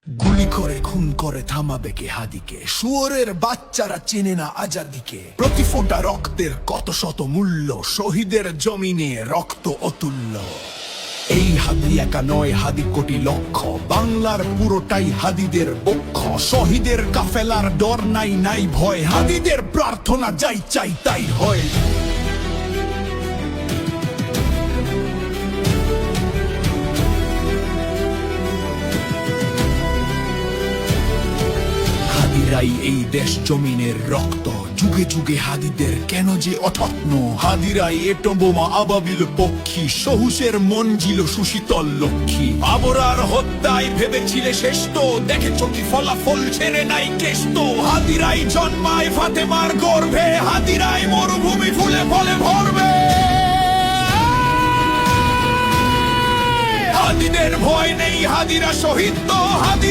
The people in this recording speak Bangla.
গুলি করে খুন করে থামাবে কে হাদিকে? শুয়োরের বাচ্চারা চেনে না আজাদিকে। প্রতি ফোঁটা রক্তের কত শত মূল্য, শহীদের জমিনে রক্ত অতুল্য। এই হাদি একা নয়, হাদি কোটি লক্ষ, বাংলার পুরোটাই হাদিদের বক্ষ। শহীদের কাফেলার ডর নাই, নাই ভয়, হাদিদের প্রার্থনা যাই চাই তাই হয়। হাদিরাই এই দেশ জমিনের রক্ত, যুগে যুগে হাদিদের কেন যে অযত্ন। হাদিরাই এটো বোমা আবাবিল পক্ষী, সহুসের মঞ্জিল সুশীতল লক্ষ্মী। আবরার হত্যায় ভেবেছিলে শেষ তো, দেখেছ কি ফলাফল ছেড়ে নাই কেষ্ট। হাদিরাই জন্মায় ফাতেমার গর্ভে, হাদিরাই মরুভূমি ফুলে ফলে ভরবে। হাদিদের ভয় নেই, হাদিরা শহীদ তো, হাদিরা